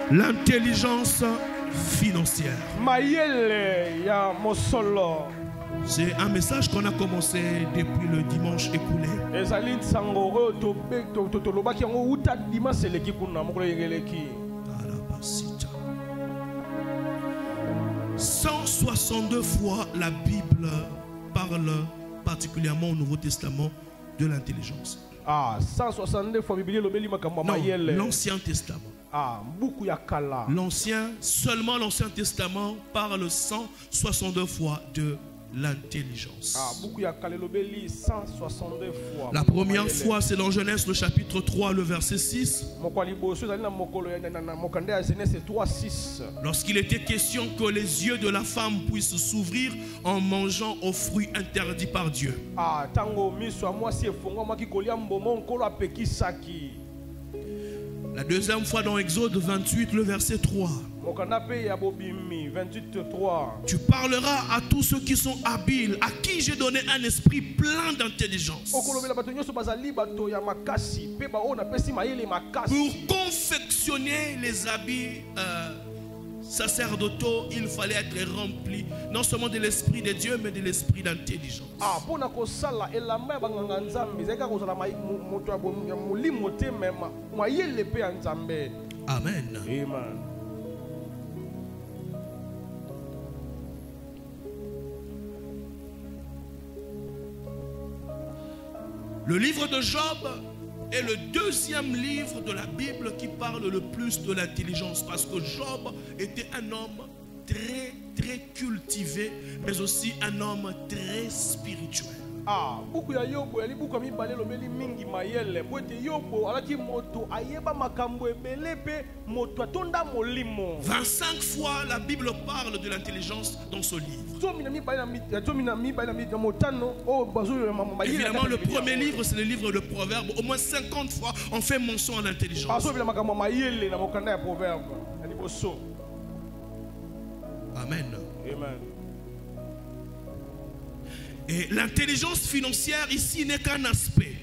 L'intelligence financière. C'est un message qu'on a commencé depuis le dimanche écoulé. 162 fois la Bible parle particulièrement au Nouveau Testament de l'intelligence. 162 fois l'Ancien Testament. Seulement l'Ancien Testament parle 162 fois de l'intelligence. La première fois, c'est dans Genèse, le chapitre 3, le verset 6. Lorsqu'il était question que les yeux de la femme puissent s'ouvrir en mangeant aux fruits interdits par Dieu. La deuxième fois dans Exode 28, le verset 3. Tu parleras à tous ceux qui sont habiles, à qui j'ai donné un esprit plein d'intelligence, pour confectionner les habits sacerdotaux. Il fallait être rempli non seulement de l'esprit de Dieu, mais de l'esprit d'intelligence. Amen. Amen. Le livre de Job est le deuxième livre de la Bible qui parle le plus de l'intelligence, parce que Job était un homme très cultivé, mais aussi un homme très spirituel. 25 fois la Bible parle de l'intelligence dans ce livre. Évidemment, le premier livre, c'est le livre de Proverbes. Au moins 50 fois, on fait mention à l'intelligence. Amen. Amen. Et l'intelligence financière ici n'est qu'un aspect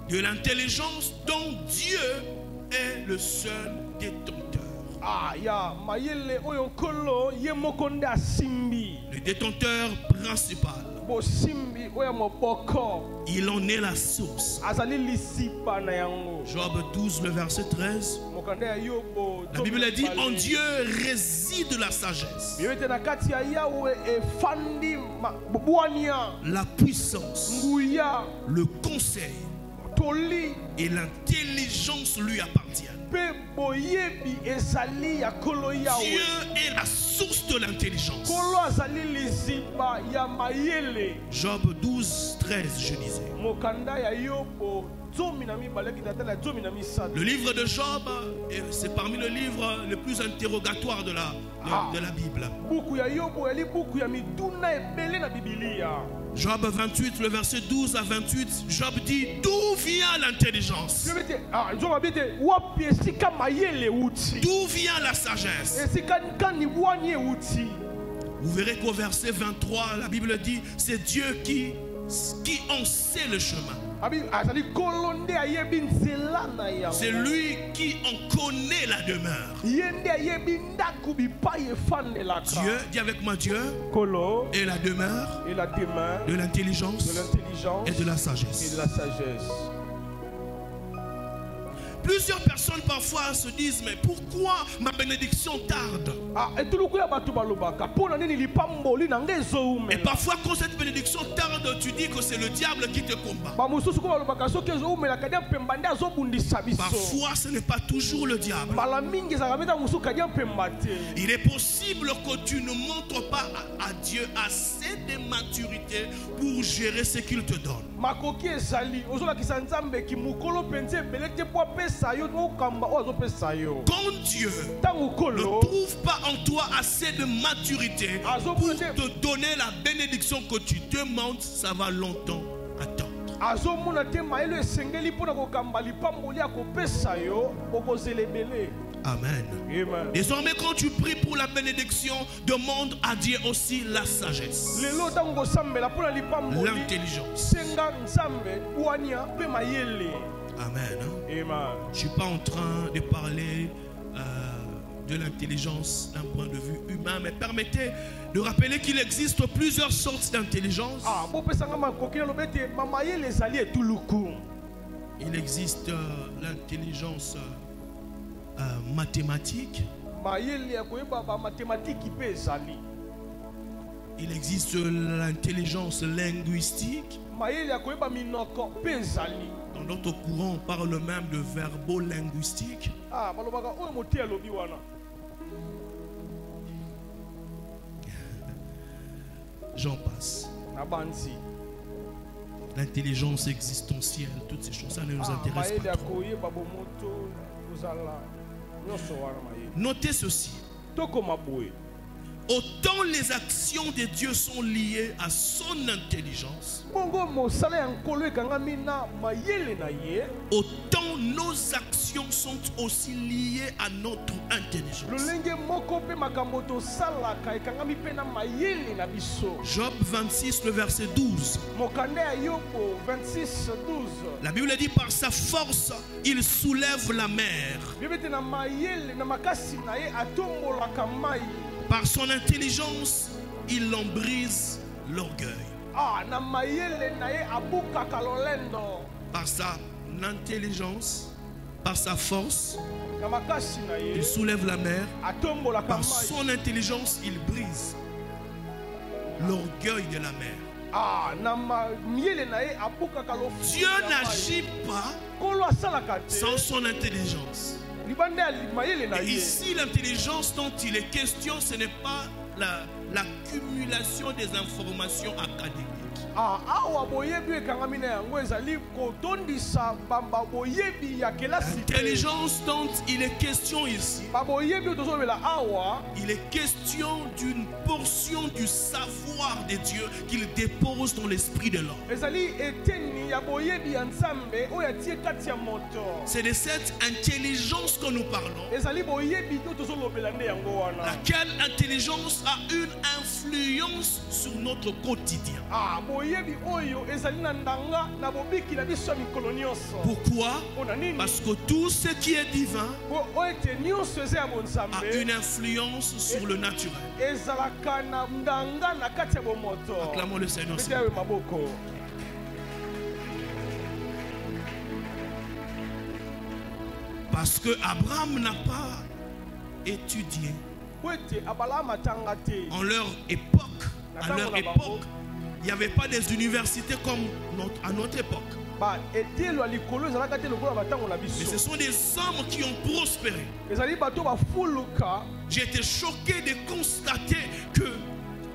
de l'intelligence dont Dieu est le seul détenteur. Le détenteur principal. Il en est la source. Job 12, le verset 13. La Bible dit: en Dieu réside la sagesse, la puissance, le conseil et l'intelligence lui appartiennent. Dieu est la source de l'intelligence. Job 12, 13, je disais. Le livre de Job, c'est parmi les livres les plus interrogatoires de la Bible. Job 28, le verset 12 à 28, Job dit: d'où vient l'intelligence? D'où vient la sagesse? Vous verrez qu'au verset 23, la Bible dit: c'est Dieu qui en sait le chemin. C'est lui qui en connaît la demeure. Dieu, dis avec moi, Dieu est la demeure de l'intelligence et de la sagesse. Plusieurs personnes parfois se disent: mais pourquoi ma bénédiction tarde? Et parfois quand cette bénédiction tarde, tu dis que c'est le diable qui te combat. Parfois ce n'est pas toujours le diable. Il est possible que tu ne montres pas à Dieu assez de maturité pour gérer ce qu'il te donne. Quand Dieu ne trouve pas en toi assez de maturité pour te donner la bénédiction que tu demandes, ça va longtemps attendre. Amen. Amen. Désormais, quand tu pries pour la bénédiction, demande à Dieu aussi la sagesse, l'intelligence Amen. Amen. Je ne suis pas en train de parler de l'intelligence d'un point de vue humain, mais permettez de rappeler qu'il existe plusieurs sortes d'intelligence. Il existe l'intelligence mathématique. Il existe l'intelligence linguistique. Dans notre courant, on parle même de verbo-linguistique. J'en passe. L'intelligence existentielle, toutes ces choses, ça ne nous intéresse pas trop. Notez ceci. Autant les actions de Dieu sont liées à son intelligence, autant nos actions sont aussi liées à notre intelligence. Job 26, le verset 12. La Bible dit par sa force, il soulève la mer. Par son intelligence, il en brise l'orgueil. Par sa intelligence, par sa force, il soulève la mer. Par son intelligence, il brise l'orgueil de la mer. Dieu n'agit pas sans son intelligence. Et ici, l'intelligence dont il est question, ce n'est pas l'accumulation des informations académiques. L'intelligence dont il est question ici, il est question d'une portion du savoir de Dieu qu'il dépose dans l'esprit de l'homme. C'est de cette intelligence que nous parlons. Laquelle intelligence a une influence sur notre quotidien. Pourquoi? Parce que tout ce qui est divin a une influence sur le naturel. Acclamons le Seigneur. Parce que Abraham n'a pas étudié en leur époque. À leur époque, il n'y avait pas des universités comme à notre époque. Mais ce sont des hommes qui ont prospéré. J'ai été choqué de constater que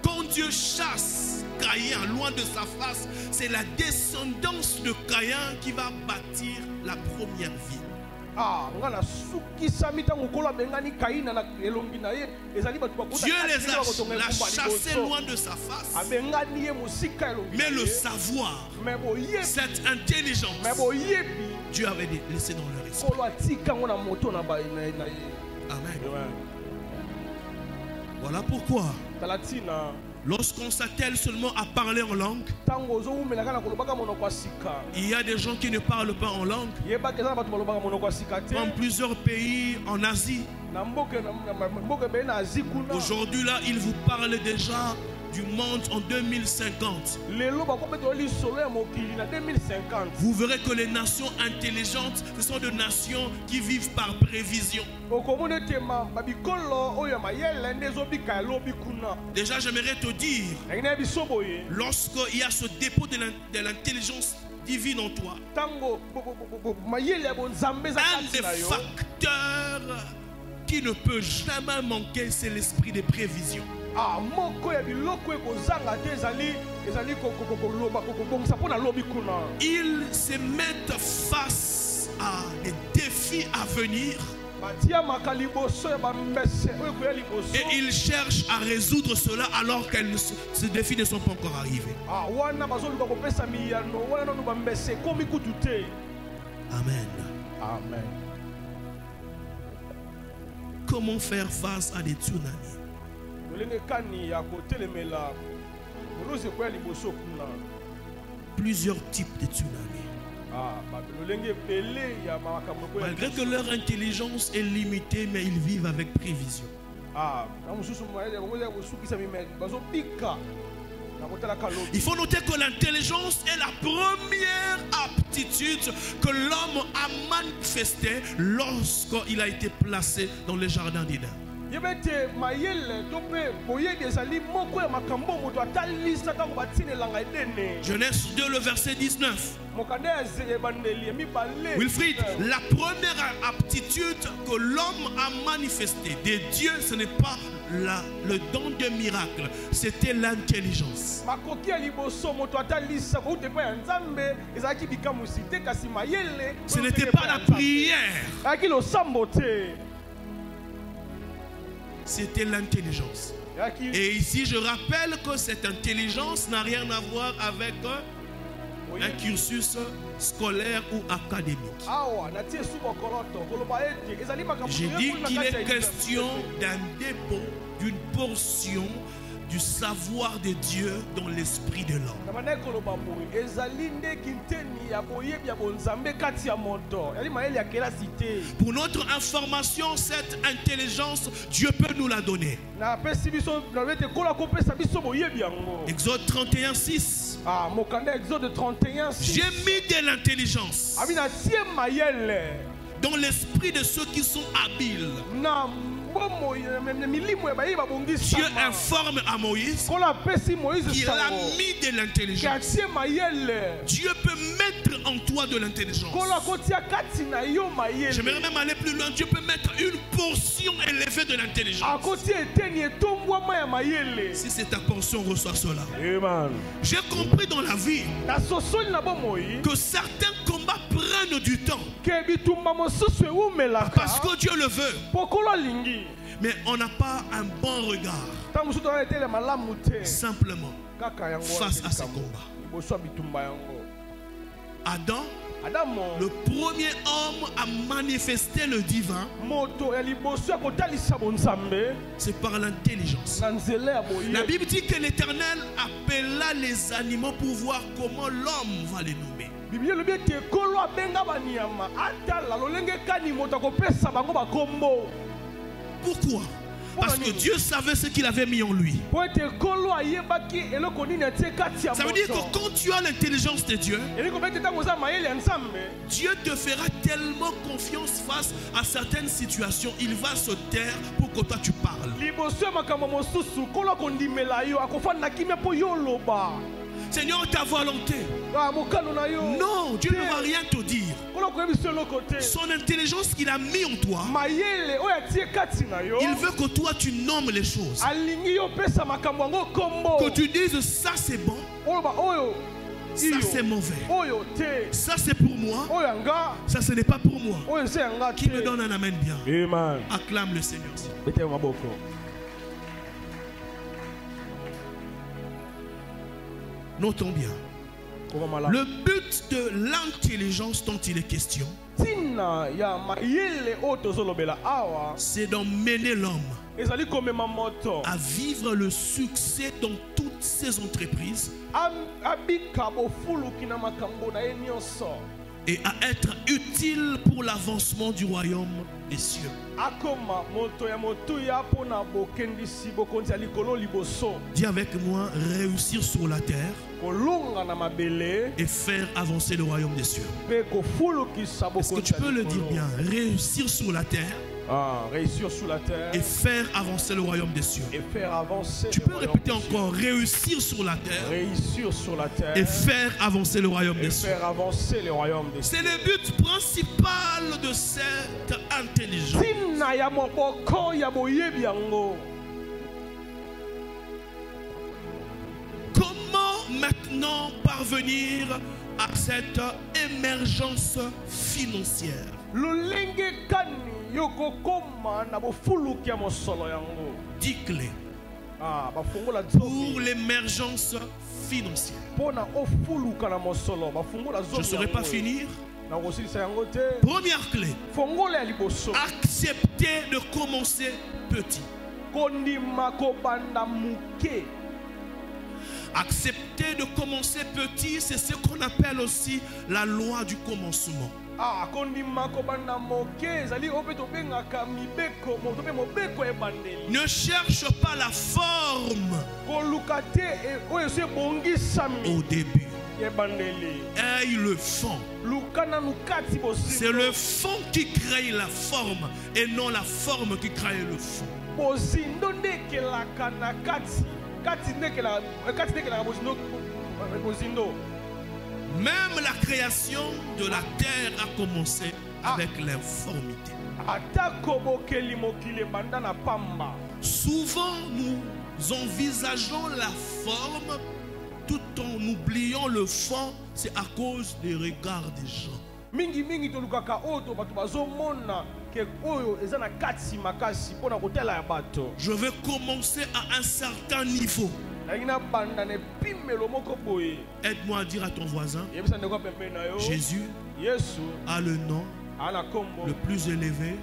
quand Dieu chasse Caïn loin de sa face, c'est la descendance de Caïn qui va bâtir la première ville. Dieu les a chassés loin de sa face. Mais le savoir, cette intelligence, Dieu avait laissé dans leur esprit. Amen. Voilà pourquoi, lorsqu'on s'attelle seulement à parler en langue, il y a des gens qui ne parlent pas en langue. Dans plusieurs pays en Asie, aujourd'hui là, ils vous parlent déjà du monde en 2050. Vous verrez que les nations intelligentes, ce sont des nations qui vivent par prévision. Déjà, j'aimerais te dire, lorsqu'il y a ce dépôt de l'intelligence divine en toi, un des facteurs qui ne peut jamais manquer, c'est l'esprit de prévision. Ils se mettent face à des défis à venir et ils cherchent à résoudre cela alors que ces défis ne sont pas encore arrivés. Amen. Amen. Comment faire face à des tsunamis? Plusieurs types de tsunamis. Malgré que leur intelligence est limitée, mais ils vivent avec prévision. Il faut noter que l'intelligence est la première aptitude que l'homme a manifestée lorsqu'il a été placé dans le jardin d'Éden. Genèse 2, le verset 19. Wilfried, la première aptitude que l'homme a manifestée de Dieu, ce n'est pas le don de miracle, c'était l'intelligence. Ce n'était pas la prière, c'était l'intelligence. Et ici, je rappelle que cette intelligence n'a rien à voir avec un cursus scolaire ou académique. J'ai dit qu'il est question d'un dépôt, d'une portion du savoir de Dieu dans l'esprit de l'homme. Pour notre information, cette intelligence, Dieu peut nous la donner. Exode 31, 6. J'ai mis de l'intelligence dans l'esprit de ceux qui sont habiles. Dieu informe à Moïse qu'il a mis de l'intelligence. Dieu peut mettre en toi de l'intelligence. J'aimerais même aller plus loin. Dieu peut mettre une portion élevée de l'intelligence. Si c'est ta portion, reçois cela. J'ai compris dans la vie que certains combats prennent du temps parce que Dieu le veut. Mais on n'a pas un bon regard simplement face à ces combats. Adam, le premier homme à manifester le divin, c'est par l'intelligence. La Bible dit que l'Éternel appela les animaux pour voir comment l'homme va les nommer. Pourquoi? Parce que Dieu savait ce qu'il avait mis en lui. Ça veut dire que quand tu as l'intelligence de Dieu, Dieu te fera tellement confiance face à certaines situations, il va se taire pour que toi tu parles. Seigneur, ta volonté. Non, Dieu ne va rien te dire. Son intelligence qu'il a mis en toi, il veut que toi tu nommes les choses. Que tu dises ça c'est bon, ça c'est mauvais, ça c'est pour moi, ça ce n'est pas pour moi. Qui me donne un amen bien? Amen. Acclame le Seigneur. Notons bien. Le but de l'intelligence dont il est question, c'est d'emmener l'homme à vivre le succès dans toutes ses entreprises et à être utile pour l'avancement du royaume des cieux. Dis avec moi, réussir sur la terre et faire avancer le royaume des cieux. Est-ce que tu peux le dire bien? Réussir sur la terre. Réussir sur la terre et faire avancer le royaume des cieux. Et faire avancer tu peux répéter encore, réussir sur la terre. Réussir sur la terre et faire avancer le royaume des cieux. Faire avancer le royaume des cieux. C'est le but principal de cette intelligence. Comment maintenant parvenir à cette émergence financière? Dix clés pour l'émergence financière. Je ne saurais pas finir. Première clé, accepter de commencer petit. Accepter de commencer petit, c'est ce qu'on appelle aussi la loi du commencement. Ne cherche pas la forme au début. Aie le fond. C'est le fond qui crée la forme et non la forme qui crée le fond. Même la création de la terre a commencé avec l'informité. Souvent, nous envisageons la forme tout en oubliant le fond. C'est à cause des regards des gens. Je vais commencer à un certain niveau. Aide-moi à dire à ton voisin, Jésus a le nom le plus élevé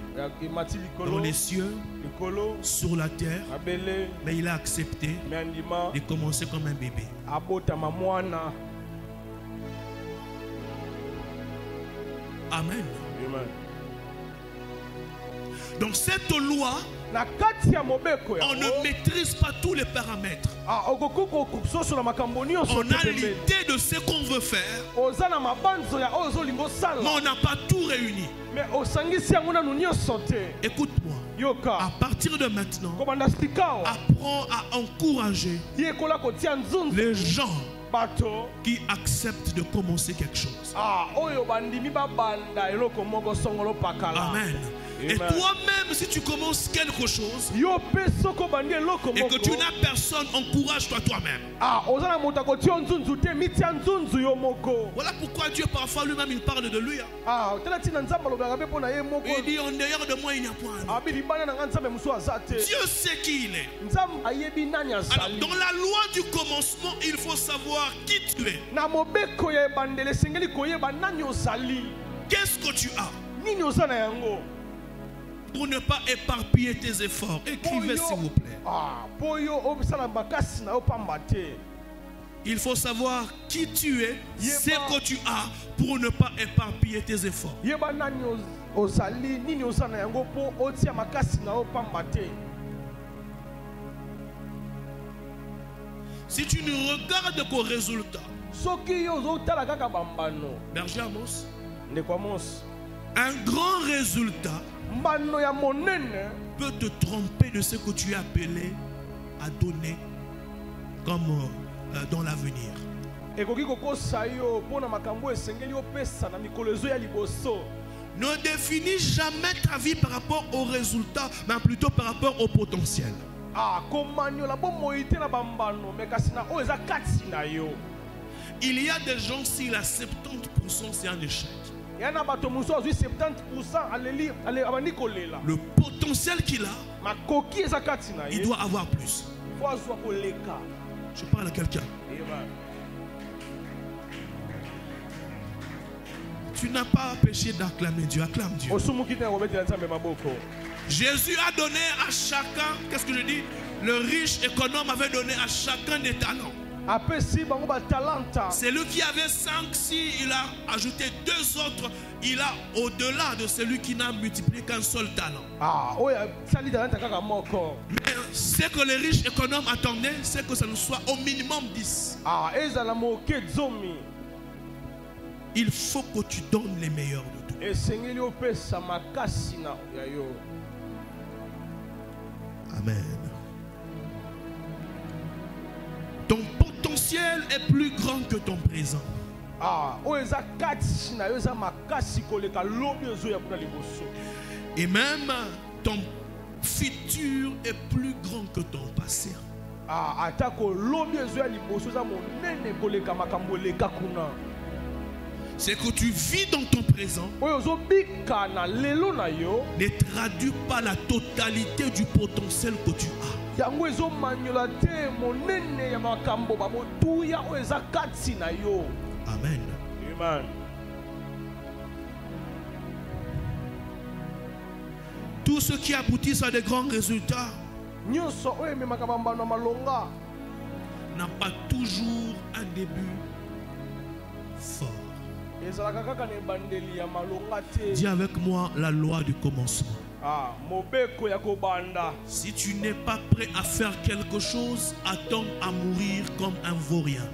dans les cieux, sur la terre, mais il a accepté de commencer comme un bébé. Amen. Donc cette loi, on ne maîtrise pas tous les paramètres. On a l'idée de ce qu'on veut faire, mais on n'a pas tout réuni. Écoute-moi. À partir de maintenant, apprends à encourager les gens qui acceptent de commencer quelque chose. Amen. Et toi-même, si tu commences quelque chose et que tu n'as personne, encourage-toi toi-même. Voilà pourquoi Dieu parfois lui-même il parle de lui. Il dit en dehors de moi il n'y a point. Dieu sait qui il est. Alors dans la loi du commencement, il faut savoir qui tu es. Qu'est-ce que tu as? Pour ne pas éparpiller tes efforts. Écrivez s'il vous plaît. Il faut savoir qui tu es, ce que tu as, pour ne pas éparpiller tes efforts. Si tu ne regardes qu'au résultat, Berger Amos, un grand résultat peut te tromper de ce que tu es appelé à donner comme dans l'avenir. Ne définis jamais ta vie par rapport au résultat, mais plutôt par rapport au potentiel. Il y a des gens, s'il a 70%, c'est un échec. Le potentiel qu'il a, il doit avoir plus. Je parle à quelqu'un. Tu n'as pas péché d'acclamer Dieu, acclame Dieu. Jésus a donné à chacun, qu'est-ce que je dis? Le riche économe avait donné à chacun des talents. C'est lui qui avait 5, si il a ajouté 2 autres, il a au-delà de celui qui n'a multiplié qu'un seul talent. Mais ce que les riches économes attendaient, c'est que ça nous soit au minimum 10. Il faut que tu donnes les meilleurs de toi. Amen. Ton potentiel est plus grand que ton présent. Et même ton futur est plus grand que ton passé. C'est que tu vis dans ton présent ne traduit pas la totalité du potentiel que tu as. Amen. Amen. Tout ce qui aboutit à des grands résultats n'a pas toujours un début fort. Dis avec moi la loi du commencement. Si tu n'es pas prêt à faire quelque chose, attends à mourir comme un vaurien.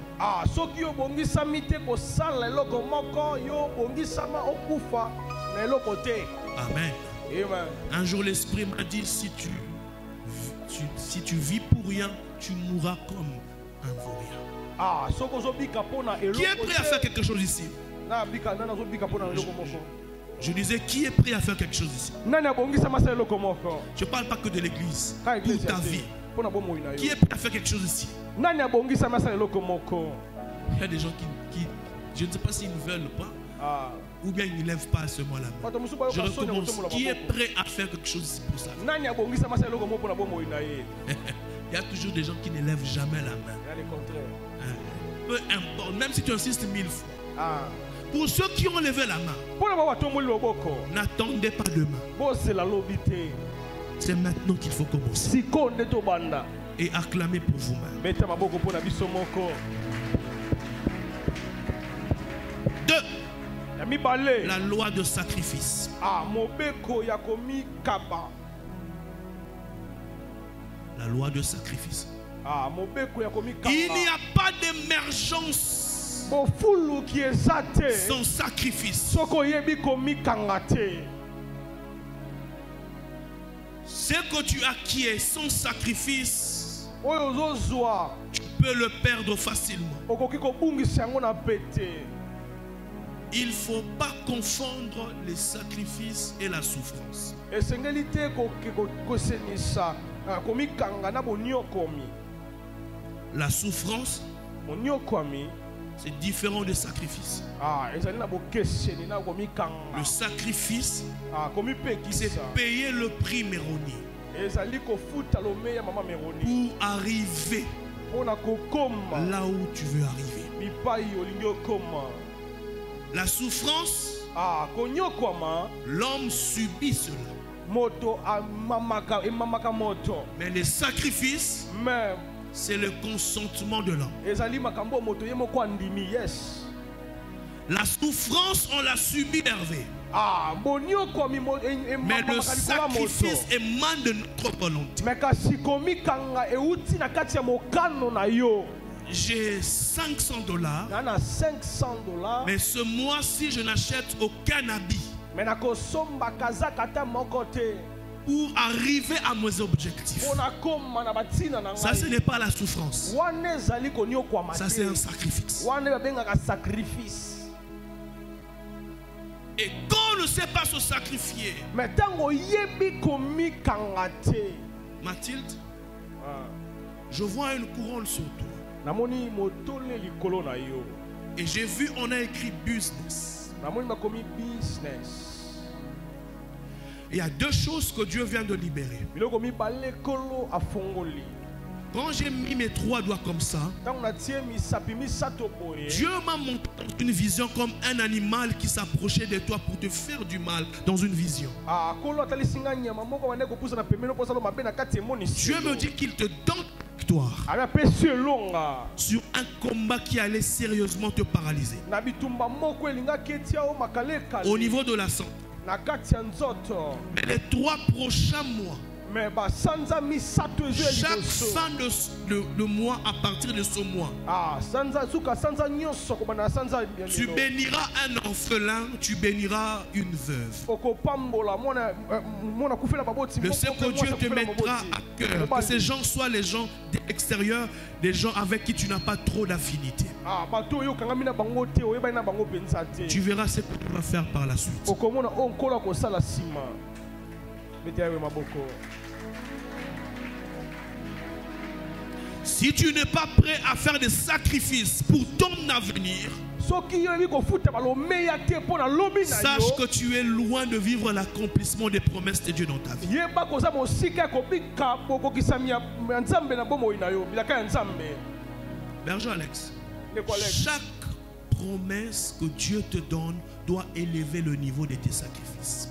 Amen. Un jour l'Esprit m'a dit, si tu vis pour rien, tu mourras comme un vaurien. Qui est prêt à faire quelque chose ici? Je disais, qui est prêt à faire quelque chose ici? Je ne parle pas que de l'église, pour ta vie. Qui est prêt à faire quelque chose ici? Il y a des gens qui je ne sais pas s'ils ne veulent pas, ou bien ils ne lèvent pas à ce moment-là. Je recommence. Qui est prêt à faire quelque chose ici pour ça? Il y a toujours des gens qui ne lèvent jamais la main. Peu importe, même si tu insistes 1000 fois. Pour ceux qui ont levé la main, n'attendez pas demain. C'est maintenant qu'il faut commencer. Et acclamer pour vous-même. 2. La loi de sacrifice. La loi de sacrifice. Il n'y a pas d'émergence sans sacrifice. Ce que tu acquiers sans sacrifice, tu peux le perdre facilement. Il ne faut pas confondre les sacrifices et la souffrance. La souffrance, c'est différent des sacrifices. Le sacrifice, c'est payer le prix méronier pour arriver là où tu veux arriver. La souffrance, l'homme subit cela. Mais les sacrifices, c'est le consentement de l'homme. La souffrance, on l'a subie, Hervé. Mais le sacrifice émane de notre volonté. J'ai $500. Mais ce mois-ci, je n'achète aucun habit pour arriver à mes objectifs. Ça, ce n'est pas la souffrance. Ça, c'est un sacrifice. Et quand on ne sait pas se sacrifier, Mathilde, je vois une couronne sur toi. Et j'ai vu, on a écrit business. Il y a 2 choses que Dieu vient de libérer. Quand j'ai mis mes 3 doigts comme ça, Dieu m'a montré une vision comme un animal qui s'approchait de toi pour te faire du mal dans une vision. Dieu me dit qu'il te donne victoire sur un combat qui allait sérieusement te paralyser. Au niveau de la santé. Mais les 3 prochains mois, chaque fin de mois, à partir de ce mois, tu béniras un orphelin, tu béniras une veuve. De ce que Dieu te mettra à cœur, que ces gens soient les gens de l'extérieur, des gens avec qui tu n'as pas trop d'affinité. Tu verras ce que tu vas faire par la suite. Si tu n'es pas prêt à faire des sacrifices pour ton avenir, sache que tu es loin de vivre l'accomplissement des promesses de Dieu dans ta vie. Berger Alex, chaque promesse que Dieu te donne doit élever le niveau de tes sacrifices.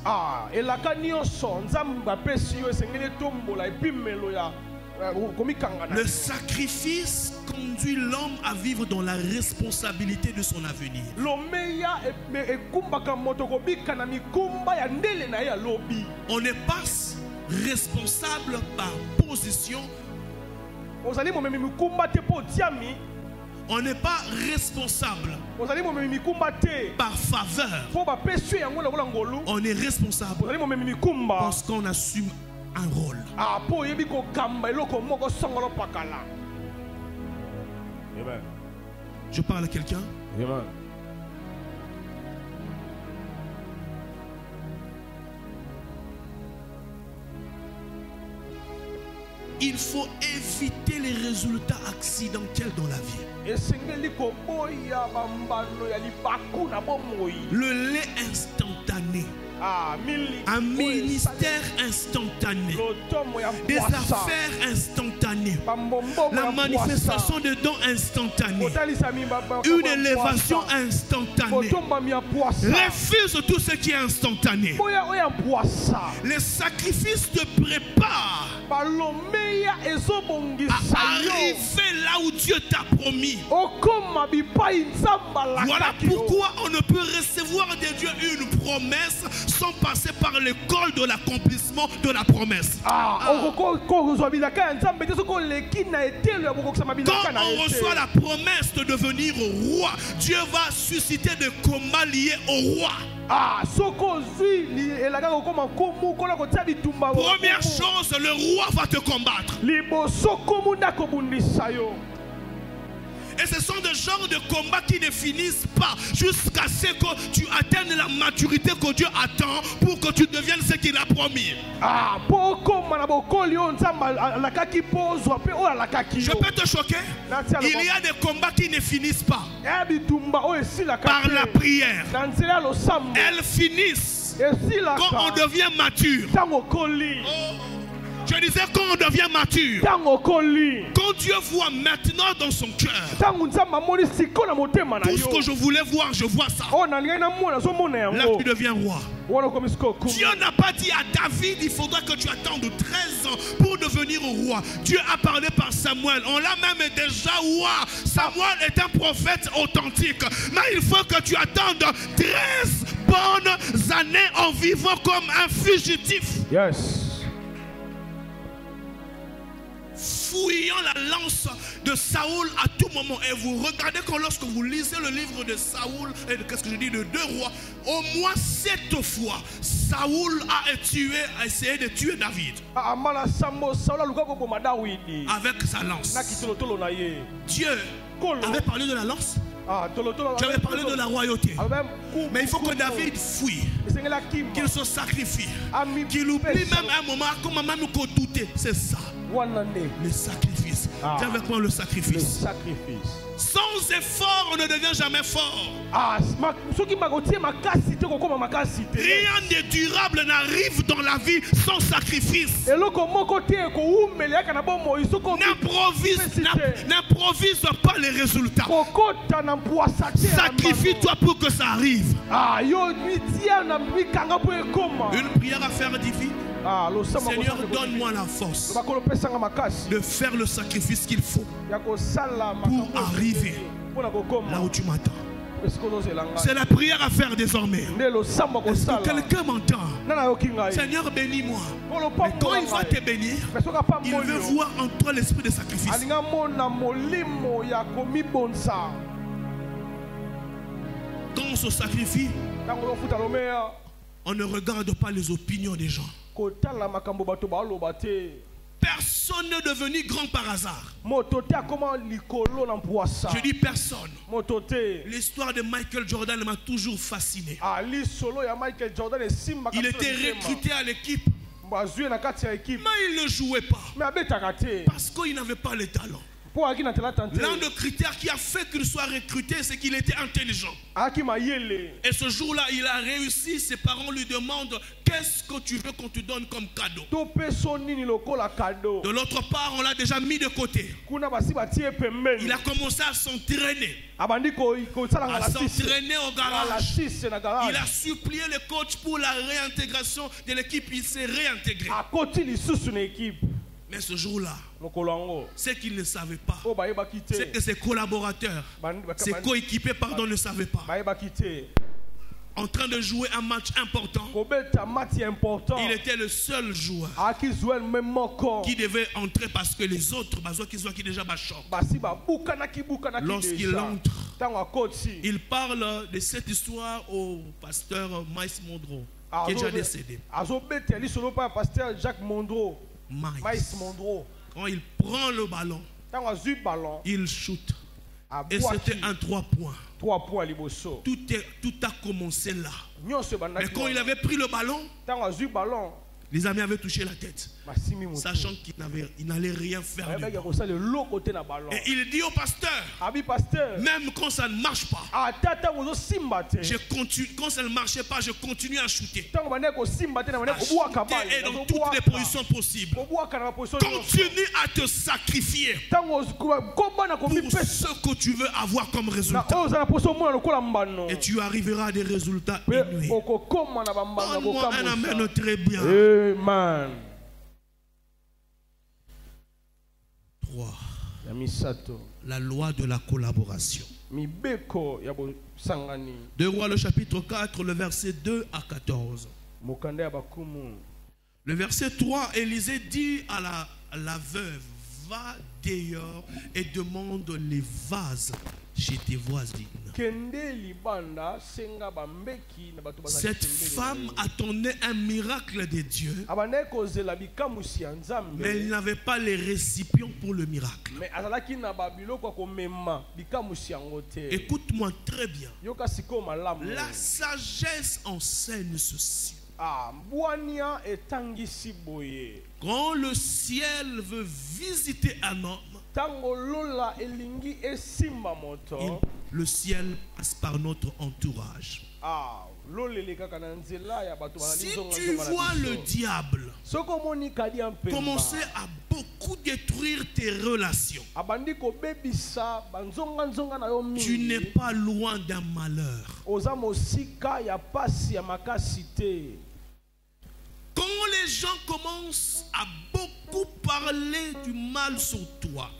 Le sacrifice conduit l'homme à vivre dans la responsabilité de son avenir. On n'est pas responsable par position. On n'est pas responsable par faveur. On est responsable parce qu'on assume un rôle. Amen. Je parle à quelqu'un. Amen. Il faut éviter les résultats accidentels dans la vie. Le lait instantané, un ministère instantané, des affaires instantanées, la manifestation de dons instantanés, une élévation instantanée. Refuse tout ce qui est instantané. Les sacrifices te préparent à arriver là où Dieu t'a promis. Voilà pourquoi on ne peut recevoir de Dieu une promesse sans passer par l'école de l'accomplissement de la promesse. Quand on reçoit la promesse de devenir roi, Dieu va susciter des combats liés au roi. Première chose, le roi va te combattre. Et ce sont des genres de combats qui ne finissent pas jusqu'à ce que tu atteignes la maturité que Dieu attend pour que tu deviennes ce qu'il a promis. Je peux te choquer. Il y a des combats qui ne finissent pas par la prière. Elles finissent quand on devient mature. Je disais quand on devient mature. Quand Dieu voit maintenant dans son cœur. Tout ce que je voulais voir, je vois ça. Là tu deviens roi. Dieu n'a pas dit à David il faudra que tu attendes 13 ans pour devenir roi. Dieu a parlé par Samuel. On l'a même déjà roi. Samuel est un prophète authentique. Mais il faut que tu attendes 13 bonnes années en vivant comme un fugitif. Yes. Fouillant la lance de Saoul à tout moment. Et vous regardez quand lorsque vous lisez le livre de Saoul, et qu'est-ce que je dis, de 2 rois, au moins 7 fois, Saoul a essayé de tuer David. Avec sa lance. Dieu avait parlé de la lance. Tu avais parlé de la royauté. Mais il faut que David fuit, qu'il se sacrifie, qu'il oublie même un moment, comme même qu'on doutait. C'est ça. Le sacrifice. Dis avec moi le sacrifice. Sans effort, on ne devient jamais fort. Rien de durable n'arrive dans la vie sans sacrifice. N'improvise pas les résultats. Sacrifie-toi pour que ça arrive. Une prière à faire difficile. Seigneur, donne-moi la force de faire le sacrifice qu'il faut pour arriver là où tu m'attends. C'est la prière à faire désormais. Est-ce que quelqu'un m'entend? Seigneur, bénis-moi. Mais quand il va te bénir, il veut voir en toi l'esprit de sacrifice. Quand on se sacrifie, on ne regarde pas les opinions des gens. Personne n'est devenu grand par hasard. Je dis personne. L'histoire de Michael Jordan m'a toujours fasciné. Il était recruté à l'équipe, mais il ne jouait pas parce qu'il n'avait pas le talent. L'un des critères qui a fait qu'il soit recruté, c'est qu'il était intelligent. Et ce jour-là, il a réussi. Ses parents lui demandent: qu'est-ce que tu veux qu'on te donne comme cadeau? De l'autre part, on l'a déjà mis de côté. Il a commencé à s'entraîner. Au garage. Il a supplié le coach pour la réintégration de l'équipe. Il s'est réintégré. Mais ce jour-là, ce qu'ils ne savaient pas, c'est que ses collaborateurs, ses coéquipiers, ne savaient pas. En train de jouer un match important, il était le seul joueur qui devait entrer parce que les autres, qui déjà bachor. Lorsqu'il entre, il parle de cette histoire au pasteur Maïs Mondro, qui est déjà décédé. Maïs Mondro. Quand il prend le ballon, il shoot. Et c'était un 3 points. Tout a commencé là. Mais quand il avait pris le ballon, les amis avaient touché la tête, sachant qu'il n'allait rien faire. Et il dit au pasteur, même quand ça ne marche pas, quand ça ne marchait pas, je continue à shooter. Et dans toutes les positions possibles. Continue à te sacrifier pour ce que tu veux avoir comme résultat. Et tu arriveras à des résultats inouïs. Donne-moi un amen très bien. Amen. 3. La loi de la collaboration. 2 Rois, le chapitre 4, le verset 2 à 14. Le verset 3, Élisée dit à la veuve, va dehors et demande les vases chez tes voisines. Cette femme attendait un miracle de Dieu, mais elle n'avait pas les récipients pour le miracle. Écoute-moi très bien. La sagesse enseigne ceci. Quand le ciel veut visiter un homme, le ciel passe par notre entourage. Si tu vois le diable commencer à beaucoup détruire tes relations, tu n'es pas loin d'un malheur. Quand les gens commencent à beaucoup parler du mal sur toi,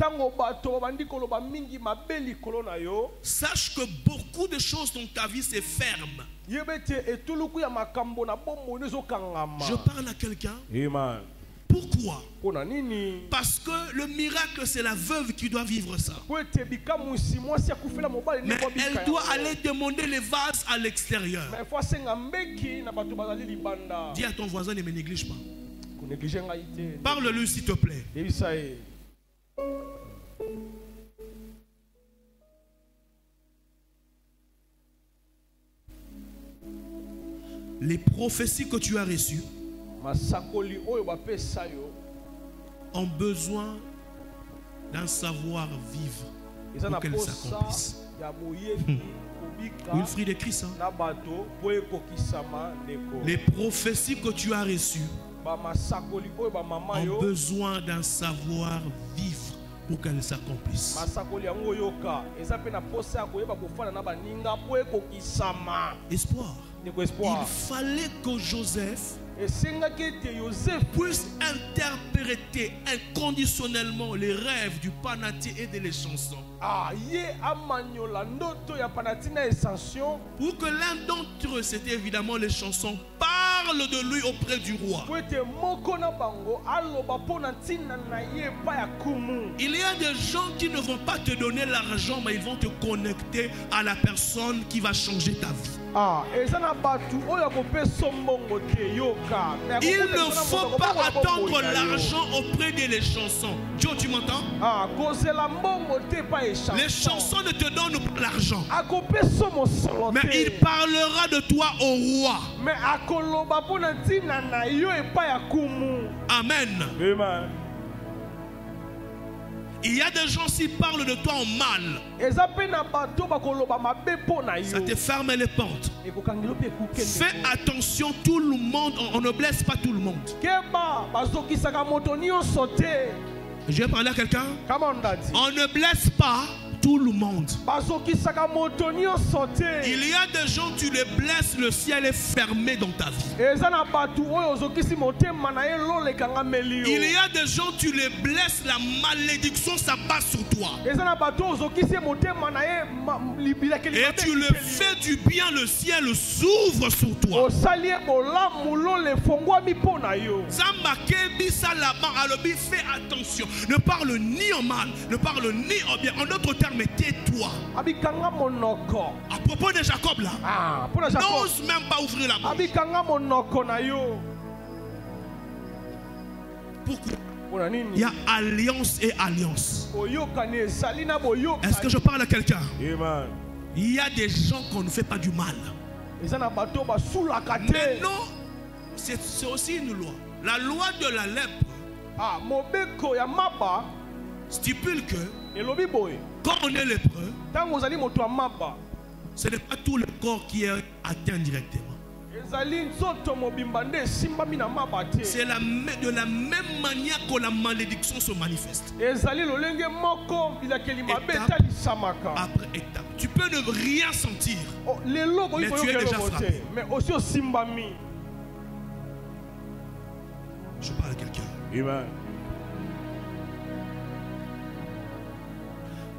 sache que beaucoup de choses dans ta vie se ferment. Je parle à quelqu'un. Amen. Pourquoi? Parce que le miracle, c'est la veuve qui doit vivre ça. Mais elle doit aller demander les vases à l'extérieur. Dis à ton voisin, ne me néglige pas. Parle-lui s'il te plaît. Les prophéties que tu as reçues ont besoin d'un savoir-vivre pour qu'elles s'accomplissent. Wilfried de Christ, hein? Les prophéties que tu as reçues ont besoin d'un savoir-vivre pour qu'elles s'accomplissent. Espoir. Il fallait que Joseph puisse interpréter inconditionnellement les rêves du panatier et de les chansons. Pour que l'un d'entre eux, c'était évidemment les chansons, parle de lui auprès du roi. Il y a des gens qui ne vont pas te donner l'argent, mais ils vont te connecter à la personne qui va changer ta vie. Il ne faut pas attendre l'argent auprès des chansons. Joe, tu m'entends? Les chansons ne te donnent pas l'argent, mais il parlera de toi au roi. Amen. Amen. Il y a des gens qui parlent de toi en mal, ça te ferme les portes. Fais attention, tout le monde, on ne blesse pas tout le monde. Je vais parler à quelqu'un. On ne blesse pas tout tout le monde. Il y a des gens, tu les blesses, le ciel est fermé dans ta vie. Il y a des gens, tu les blesses, la malédiction s'abat sur toi. Et tu le fais du bien, le ciel s'ouvre sur toi. Fais attention, ne parle ni en mal, ne parle ni en bien. En d'autres termes, tais-toi. À propos de Jacob là, n'ose même pas ouvrir la bouche. Pourquoi? Il y a alliance et alliance. Est-ce que je parle à quelqu'un? Il y a des gens qu'on ne fait pas du mal. Mais non, c'est aussi une loi. La loi de la lèpre stipule que quand on est lépreux, ce n'est pas tout le corps qui est atteint directement. C'est de la même manière que la malédiction se manifeste. Étape après étape. Tu peux ne rien sentir, mais tu es déjà frappé. Je parle à quelqu'un. Amen.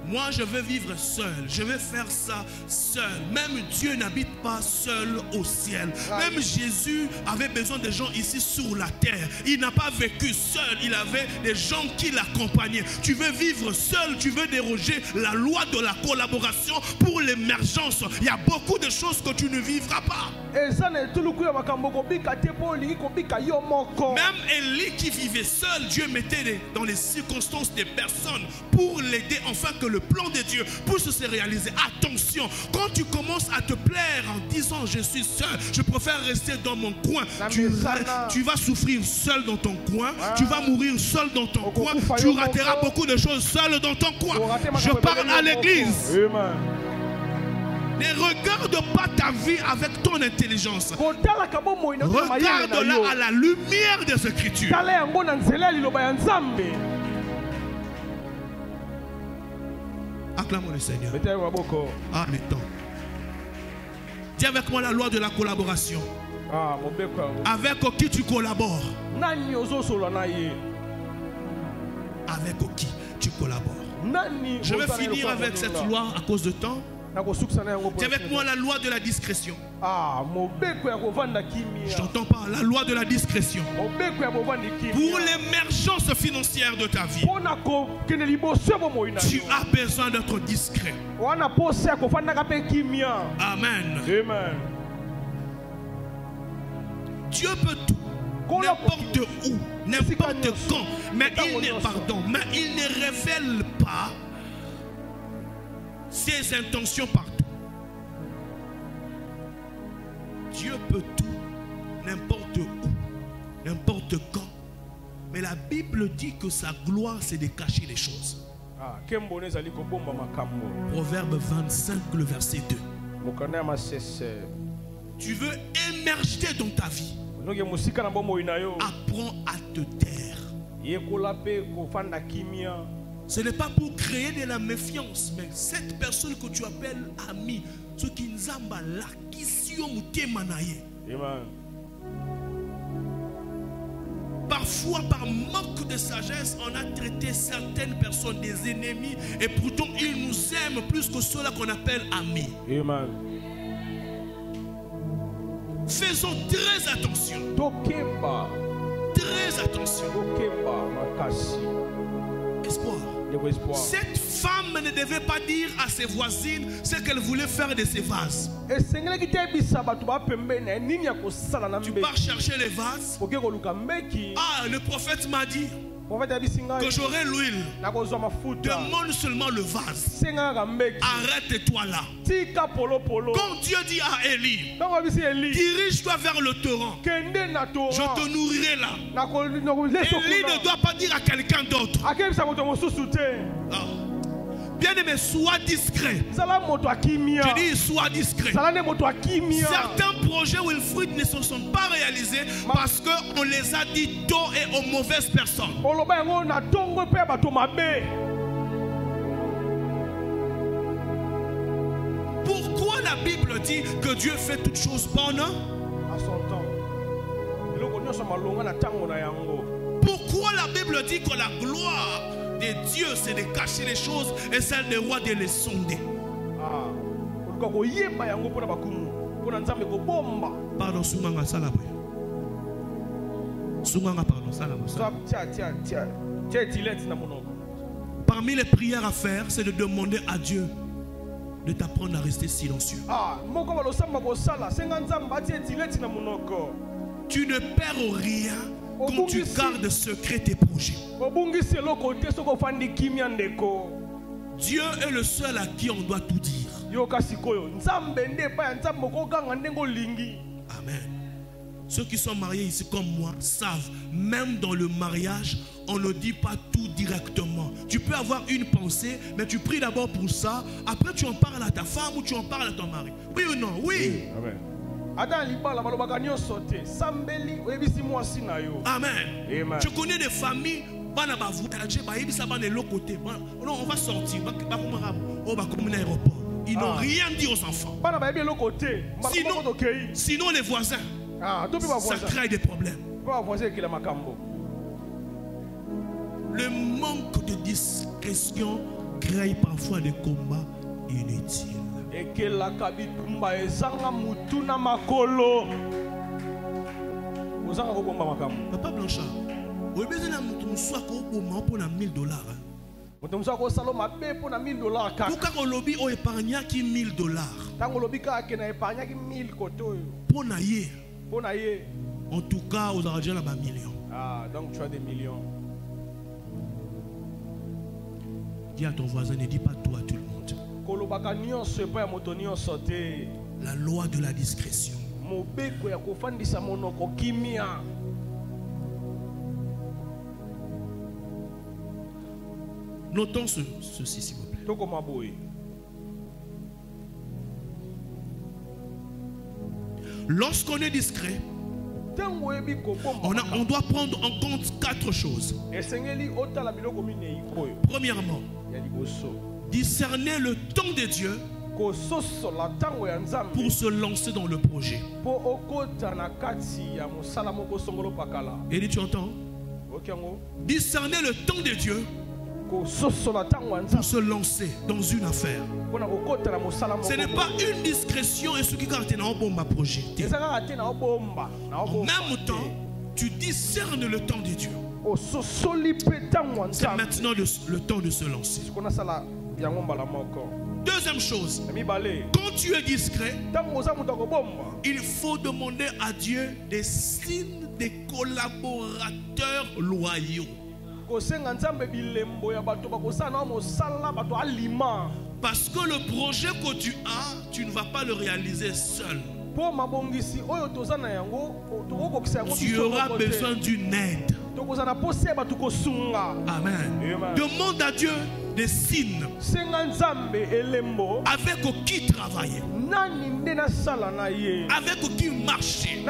Moi, je veux vivre seul. Je veux faire ça seul. Même Dieu n'habite pas seul au ciel. Même Jésus avait besoin de gens ici sur la terre. Il n'a pas vécu seul. Il avait des gens qui l'accompagnaient. Tu veux vivre seul. Tu veux déroger la loi de la collaboration pour l'émergence. Il y a beaucoup de choses que tu ne vivras pas. Même Élie qui vivait seul, Dieu mettait dans les circonstances des personnes pour l'aider afin que le plan de Dieu puisse se réaliser. Attention, quand tu commences à te plaire en disant je suis seul, je préfère rester dans mon coin, tu vas souffrir seul dans ton coin, tu vas mourir seul dans ton coin, tu rateras beaucoup de choses seul dans ton coin. Je parle à l'église. Ne regarde pas ta vie avec ton intelligence. Regarde-la à la lumière des Écritures. Acclamons le Seigneur. Ah, le temps. Dis avec moi la loi de la collaboration. Avec qui tu collabores? Avec qui tu collabores? Je vais finir avec cette loi à cause de temps. C'est avec moi la loi de la discrétion. Je t'entends pas. La loi de la discrétion. Pour l'émergence financière de ta vie, tu as besoin d'être discret. Amen. Dieu peut tout, n'importe où, n'importe quand, mais il ne révèle pas ses intentions partout. Dieu peut tout, n'importe où, n'importe quand. Mais la Bible dit que sa gloire, c'est de cacher les choses. Proverbe 25, le verset 2. Tu veux émerger dans ta vie. Apprends à te taire. Ce n'est pas pour créer de la méfiance, mais cette personne que tu appelles ami, ce qui nous a mal, parfois, par manque de sagesse, on a traité certaines personnes des ennemis et pourtant ils nous aiment plus que ceux-là qu'on appelle amis. Amen. Faisons très attention. Très attention. Espoir. Cette femme ne devait pas dire à ses voisines ce qu'elle voulait faire de ses vases. Tu pars chercher les vases. Ah, le prophète m'a dit que j'aurai l'huile. Demande seulement le vase. Arrête-toi là. Quand Dieu dit à Élie, dirige-toi vers le torrent, je te nourrirai là. Élie ne doit pas dire à quelqu'un d'autre. Bien-aimé, sois discret. Je dis, sois discret. Certains projets ou les fruits ne se sont pas réalisés parce qu'on les a dit tôt et aux mauvaises personnes. Pourquoi la Bible dit que Dieu fait toutes choses bonnes? À son temps. Pourquoi la Bible dit que la gloire de Dieu c'est de cacher les choses et celle des rois de les sonder? Pardon, Sunganga Salabwe. Sunganga, pardon, Salabwe. Parmi les prières à faire, c'est de demander à Dieu de t'apprendre à rester silencieux. Tu ne perds rien quand tu gardes secret tes projets. Dieu est le seul à qui on doit tout dire. Amen. Ceux qui sont mariés ici comme moi savent, même dans le mariage, on ne dit pas tout directement. Tu peux avoir une pensée, mais tu pries d'abord pour ça. Après, tu en parles à ta femme ou tu en parles à ton mari. Oui ou non? Oui. Amen. Amen. Je connais des familles. On va sortir. Ils n'ont rien dit aux enfants. Sinon les voisins, ça crée des problèmes. Le manque de discrétion crée parfois des combats inutiles. Papa Blanchard, vous avez besoin de $1000. Pourquoi on lobby au épargne qui $1000? Pour naïe. En tout cas, aux argent là-bas millions. Ah, donc tu as des millions. Dis à ton voisin, ne dis pas tout à tout le monde. La loi de la discrétion. Notons ceci, s'il vous plaît. Lorsqu'on est discret, on doit prendre en compte 4 choses. Premièrement, discerner le temps de Dieu pour se lancer dans le projet. Et tu entends? Discerner le temps de Dieu pour se lancer dans une affaire. Ce n'est pas une discrétion et ce qui garde dans un projet. En même temps, tu discernes le temps de Dieu. C'est maintenant le temps de se lancer. Deuxième chose, quand tu es discret, il faut demander à Dieu des signes des collaborateurs loyaux. Parce que le projet que tu as, tu ne vas pas le réaliser seul. Tu auras besoin d'une aide. Amen. Demande à Dieu des signes avec qui travailler, avec qui marcher.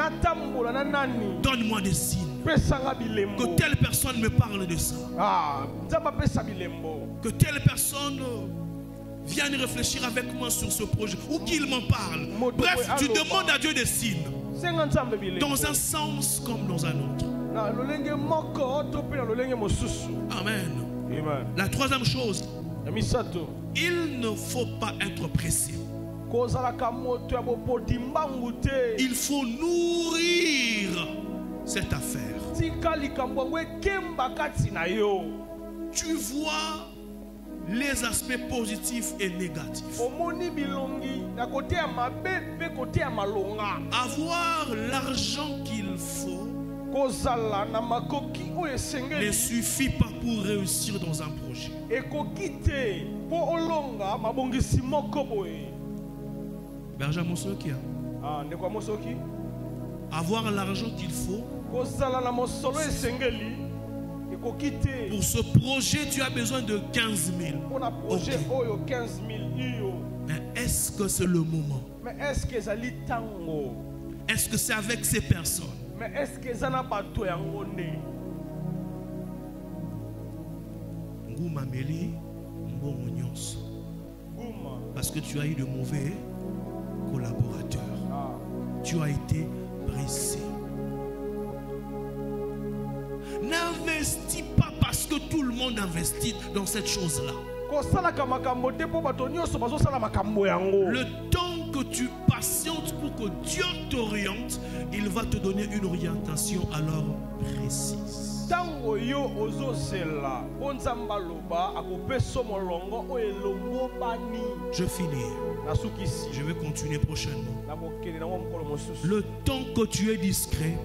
Donne-moi des signes. Que telle personne me parle de ça. Que telle personne vienne réfléchir avec moi sur ce projet ou qu'il m'en parle. Bref, tu demandes à Dieu des signes dans un sens comme dans un autre. Amen. La troisième chose, il ne faut pas être pressé. Il faut nourrir cette affaire. Tu vois les aspects positifs et négatifs. Avoir l'argent qu'il faut ne suffit pas pour réussir dans un projet. Berger Mosoki. Avoir l'argent qu'il faut. Pour ce projet, tu as besoin de 15 000. Okay. Mais est-ce que c'est le moment? Est-ce que c'est avec ces personnes? Parce que tu as eu de mauvais collaborateurs. Tu as été brisé. N'investis pas parce que tout le monde investit dans cette chose-là. Le temps que tu patientes pour que Dieu t'oriente, il va te donner une orientation alors précise. Je finis. Je vais continuer prochainement. Le temps que tu es discret,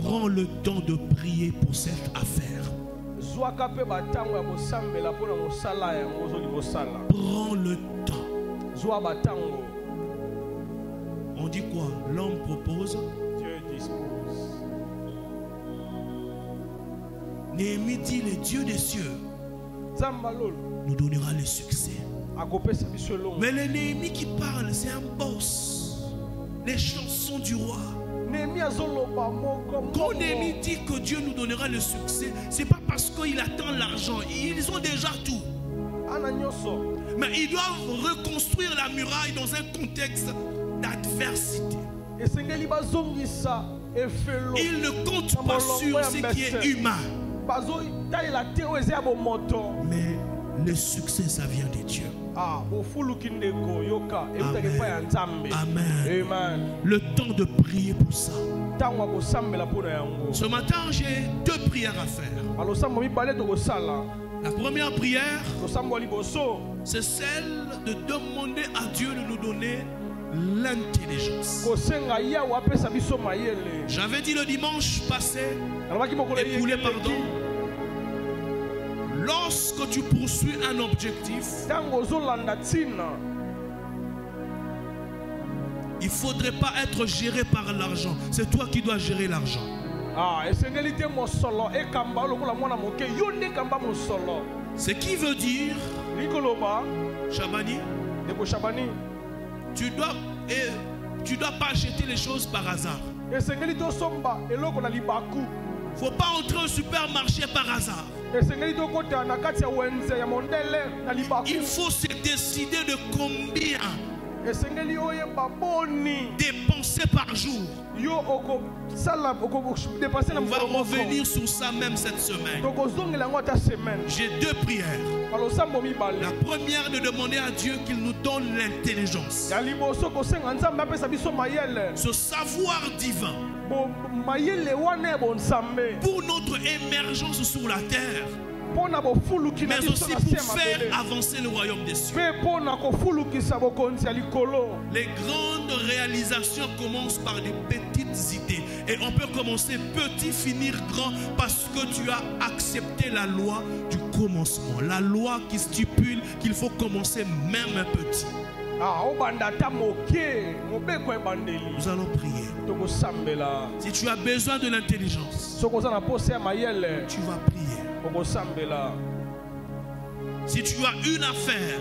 prends le temps de prier pour cette affaire. Prends le temps. On dit quoi? L'homme propose, Dieu dispose. Néhémie dit, le Dieu des cieux nous donnera le succès. Mais le Néhémie qui parle, c'est un boss. Les chansons du roi. Quand Néhémie dit que Dieu nous donnera le succès, c'est pas parce qu'il attend l'argent. Ils ont déjà tout. Mais ils doivent reconstruire la muraille dans un contexte d'adversité. Ils ne comptent pas sur ce qui est humain. Mais le succès, ça vient de Dieu. Amen. Le temps de prier pour ça. Ce matin, j'ai 2 prières à faire. La première prière, c'est celle de demander à Dieu de nous donner l'intelligence. J'avais dit le dimanche passé, écoulé, pardon, lorsque tu poursuis un objectif, il ne faudrait pas être géré par l'argent. C'est toi qui dois gérer l'argent. Ce qui veut dire, Chabani, tu dois pas acheter les choses par hasard. Il ne faut pas entrer au supermarché par hasard. Il faut se décider de combien dépenser par jour. On va revenir sur ça même cette semaine. J'ai 2 prières. La première, de demander à Dieu qu'il nous donne l'intelligence, ce savoir divin pour notre émergence sur la terre, mais aussi pour faire avancer le royaume des cieux. Les grandes réalisations commencent par des petites idées. Et on peut commencer petit, finir grand, parce que tu as accepté la loi du commencement. La loi qui stipule qu'il faut commencer même petit. Nous allons prier. Si tu as besoin de l'intelligence, tu vas prier. Si tu as une affaire